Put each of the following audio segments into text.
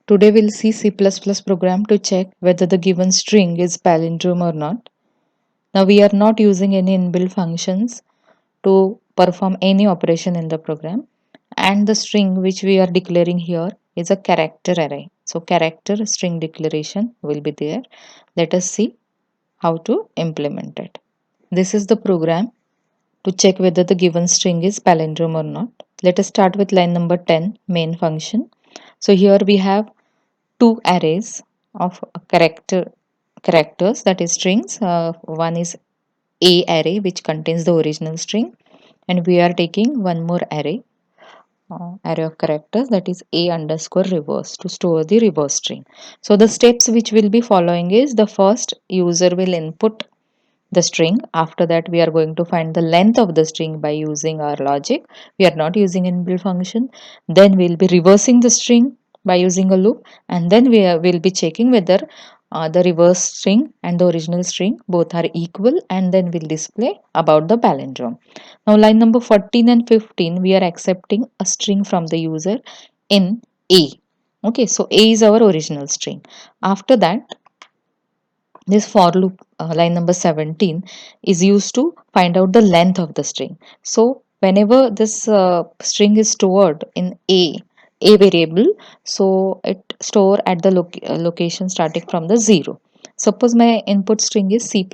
Today we'll see C++ program to check whether the given string is palindrome or not. Now we are not using any inbuilt functions to perform any operation in the program, and the string which we are declaring here is a character array. So character string declaration will be there. Let us see how to implement it. This is the program to check whether the given string is palindrome or not. Let us start with line number 10, main function. So here we have two arrays of characters, that is strings. One is a array which contains the original string, and we are taking one more array of characters, that is a underscore reverse, to store the reverse string. So the steps which we'll be following is, the first, user will input the string. After that we are going to find the length of the string by using our logic. We are not using inbuilt function. Then we'll be reversing the string by using a loop, and then will be checking whether the reverse string and the original string both are equal, and then we'll display about the palindrome. Now line number 14 and 15, we are accepting a string from the user in a. Okay, so a is our original string. After that, this for loop, line number 17, is used to find out the length of the string. So whenever this string is stored in a variable, so it store at the location starting from the 0. Suppose my input string is C++,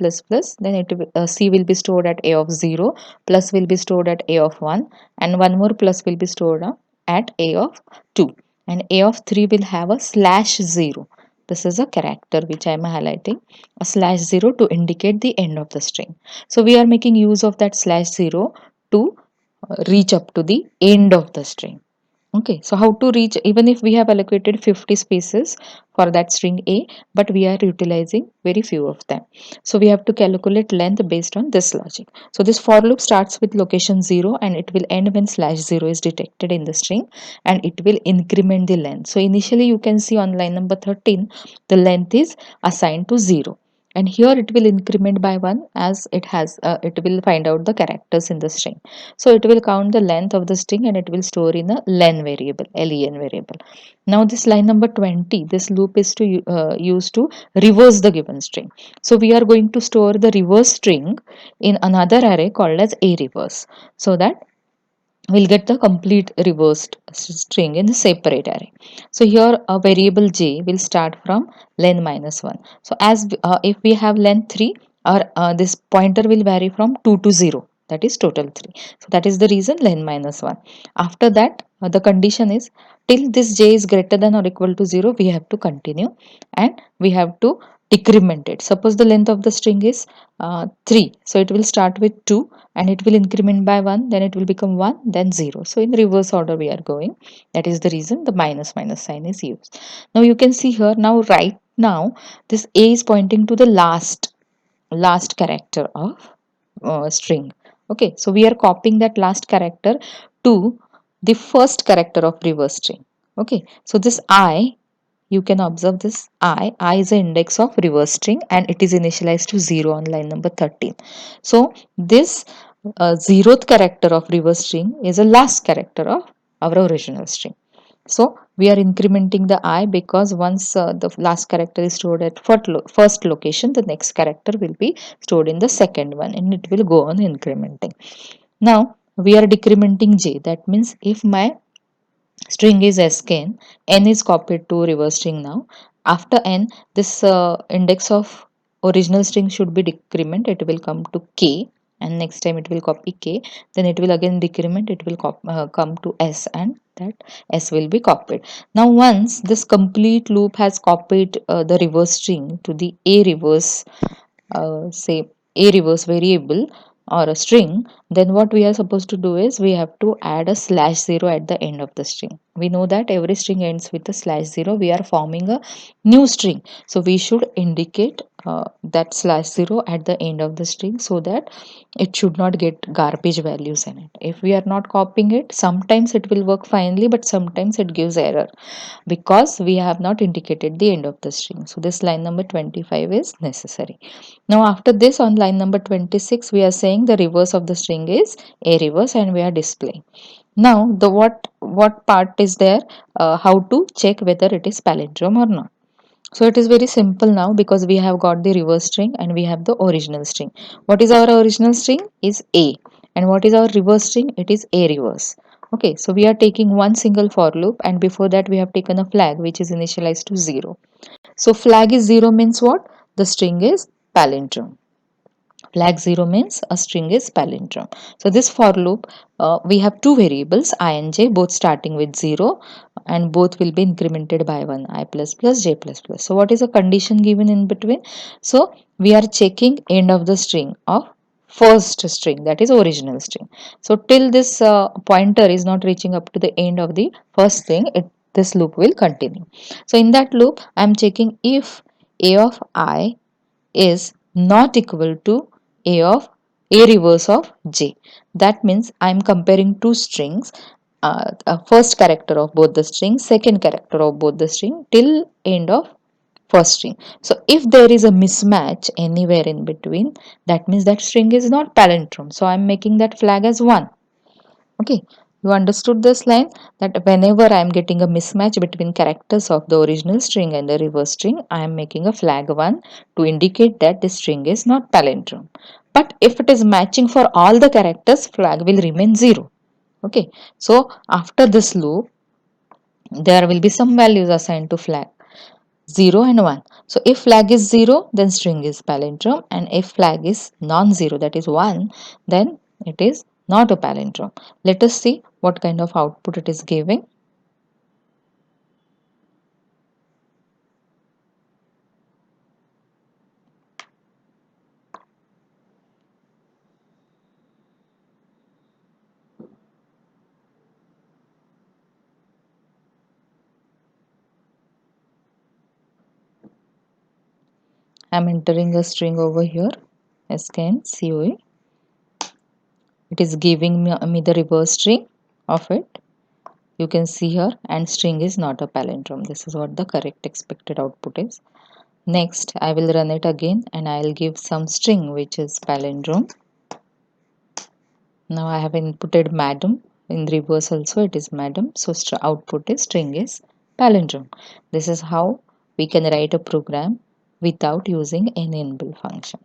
then C will be stored at a of 0, plus will be stored at a of 1, and one more plus will be stored at a of 2, and a of 3 will have a slash 0. This is a character which I am highlighting, a slash 0 to indicate the end of the string. So we are making use of that slash 0 to reach up to the end of the string. Okay, so how to reach, even if we have allocated 50 spaces for that string A, but we are utilizing very few of them. So we have to calculate length based on this logic. So this for loop starts with location 0, and it will end when slash 0 is detected in the string, and it will increment the length. So initially you can see on line number 13, the length is assigned to 0, and here it will increment by 1 as it will find out the characters in the string. So it will count the length of the string, and it will store in a len variable, len variable. Now this line number 20, this loop is to use to reverse the given string. So we are going to store the reverse string in another array called as a reverse, so that we'll get the complete reversed string in the separate array. So here a variable j will start from len minus 1. So as if we have len 3, our this pointer will vary from 2 to 0, that is total 3. So that is the reason len minus 1. After that, the condition is, till this j is greater than or equal to 0, we have to continue, and we have to decrement it. Suppose the length of the string is 3, so it will start with 2, and it will increment by 1, then it will become 1, then 0. So in reverse order we are going. That is the reason the minus minus sign is used. Now you can see here, now right now this a is pointing to the last character of string. Okay, so we are copying that last character to the first character of reverse string. Okay, so this I, you can observe this I is the index of reverse string, and it is initialized to 0 on line number 13. So this zeroth character of reverse string is the last character of our original string. So we are incrementing the I, because once the last character is stored at first location, the next character will be stored in the second one, and it will go on incrementing. Now we are decrementing j. That means if my string is scan, n is copied to reverse string. Now after n, this index of original string should be decrement, it will come to k, and next time it will copy k, then it will again decrement, it will come to s, and that s will be copied. Now once this complete loop has copied the reverse string to the a reverse, say a reverse variable or a string, then what we are supposed to do is, we have to add a slash 0 at the end of the string. We know that every string ends with a slash 0. We are forming a new string, so we should indicate that slash 0 at the end of the string, so that it should not get garbage values in it. If we are not copying it, sometimes it will work finely, but sometimes it gives error because we have not indicated the end of the string. So this line number 25 is necessary. Now after this, on line number 26, we are saying the reverse of the string is a reverse, and we are displaying. Now, the what part is there? How to check whether it is palindrome or not. So it is very simple now because we have got the reverse string and we have the original string. What is our original string? Is A. And what is our reverse string? It is A reverse. Okay, so we are taking one single for loop, and before that we have taken a flag which is initialized to 0. So flag is 0 means what? The string is palindrome. Flag 0 means a string is palindrome. So this for loop, we have two variables I and j, both starting with 0, and both will be incremented by 1, I plus plus j plus plus. So what is a condition given in between? So we are checking end of the string of first string, that is original string. So till this pointer is not reaching up to the end of the first string, this loop will continue. So in that loop I am checking if a of I is not equal to a of a reverse of j. That means I am comparing two strings, first character of both the strings, second character of both the string till end of first string. So if there is a mismatch anywhere in between, that means that string is not palindrome. So I am making that flag as 1. Okay, you understood this line, that whenever I am getting a mismatch between characters of the original string and the reverse string, I am making a flag 1 to indicate that the string is not palindrome. But if it is matching for all the characters, flag will remain 0. Okay, so after this loop, there will be some values assigned to flag 0 and 1. So if flag is 0, then string is palindrome, and if flag is non-zero, that is 1, then it is not a palindrome. Let us see what kind of output it is giving. I am entering a string over here, skncoe. It is giving me the reverse string of it. You can see here, and string is not a palindrome. This is what the correct expected output is. Next, I will run it again and I will give some string which is palindrome. Now I have inputted madam. In reverse also it is madam. So output is string is palindrome. This is how we can write a program without using any inbuilt function.